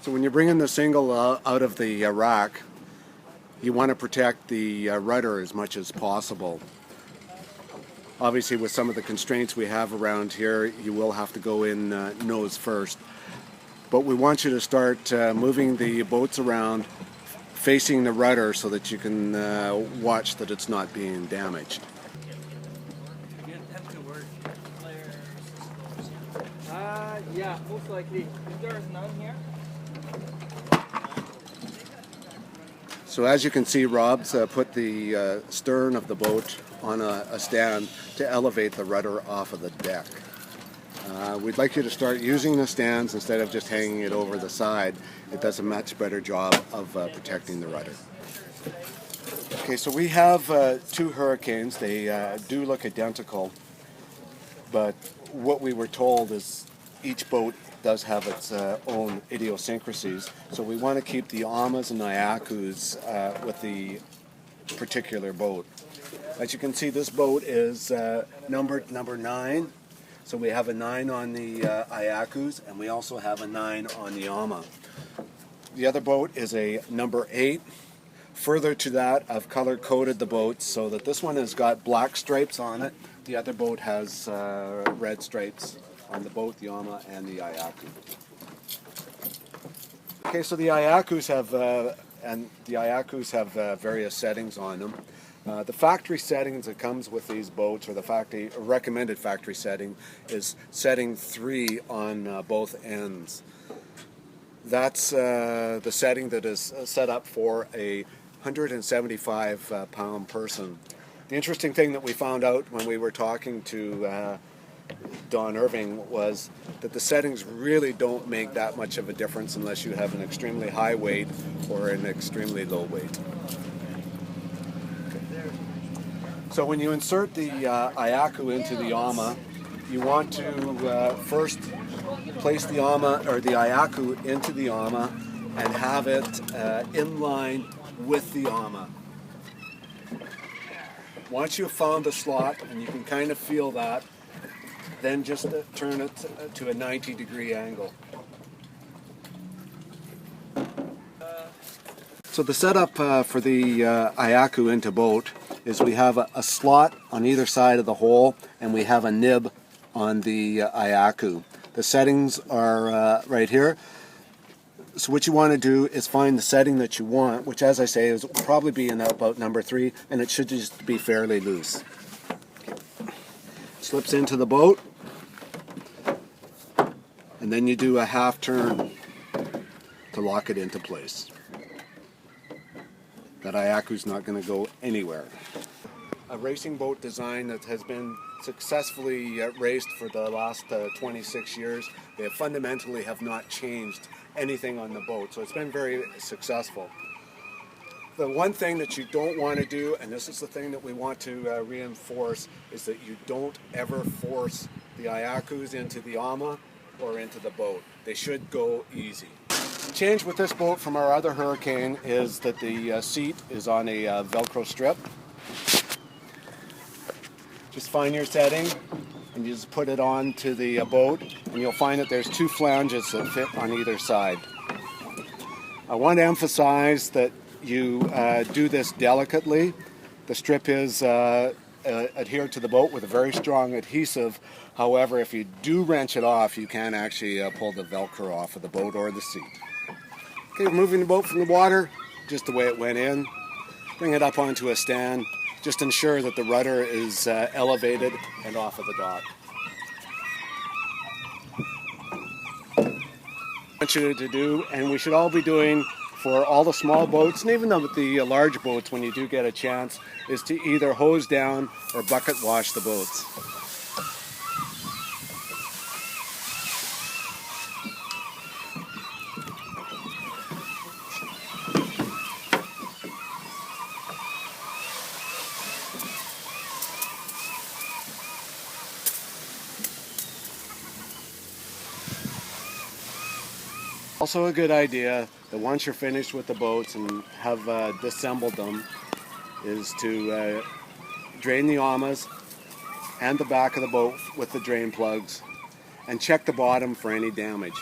So when you're bringing the single out of the rack, you want to protect the rudder as much as possible. Obviously, with some of the constraints we have around here, you will have to go in nose first. But we want you to start moving the boats around facing the rudder so that you can watch that it's not being damaged. Yeah, most likely. If there is none here. So as you can see, Rob's put the stern of the boat on a stand to elevate the rudder off of the deck. We'd like you to start using the stands instead of just hanging it over the side. It does a much better job of protecting the rudder. Okay, so we have two Hurricanes. They do look identical, but what we were told is each boat does have its own idiosyncrasies, so we want to keep the Amas and Nckcs with the particular boat. As you can see, this boat is numbered number 9, so we have a 9 on the Nckcs, and we also have a 9 on the Ama. The other boat is a number 8. Further to that, I've color-coded the boats so that this one has got black stripes on it. The other boat has red stripes on both the Ama and the Nckc. Okay, so the Nckcs have various settings on them. The factory settings that comes with these boats, or the recommended factory setting, is setting 3 on both ends. That's the setting that is set up for a 175-pound person. The interesting thing that we found out when we were talking to Don Irving was that the settings really don't make that much of a difference unless you have an extremely high weight or an extremely low weight. Okay. So when you insert the Nckc into the Ama, you want to first place the Ama or the Nckc into the Ama and have it in line with the Ama. Once you've found the slot and you can kind of feel that, then just turn it to a 90-degree angle. So the setup for the Nckc into boat is we have a slot on either side of the hole, and we have a nib on the Nckc. The settings are right here. So what you want to do is find the setting that you want, which, as I say, is probably be in about number 3, and it should just be fairly loose. Slips into the boat, and then you do a half turn to lock it into place. That Nckc's not going to go anywhere. A racing boat design that has been successfully raced for the last 26 years. They fundamentally have not changed anything on the boat, so it's been very successful. The one thing that you don't want to do, and this is the thing that we want to reinforce, is that you don't ever force the Nckc's into the Ama or into the boat. They should go easy. The change with this boat from our other Hurricane is that the seat is on a Velcro strip. Just find your setting and you just put it onto the boat, and you'll find that there's 2 flanges that fit on either side. I want to emphasize that you do this delicately. The strip is adhered to the boat with a very strong adhesive. However, if you do wrench it off, you can actually pull the Velcro off of the boat or the seat. Okay, moving the boat from the water, just the way it went in. Bring it up onto a stand. Just ensure that the rudder is elevated and off of the dock. I want you to do, and we should all be doing for all the small boats, and even the large boats, when you do get a chance, is to either hose down or bucket wash the boats. Also a good idea that once you're finished with the boats and have disassembled them is to drain the Amas and the back of the boat with the drain plugs and check the bottom for any damage.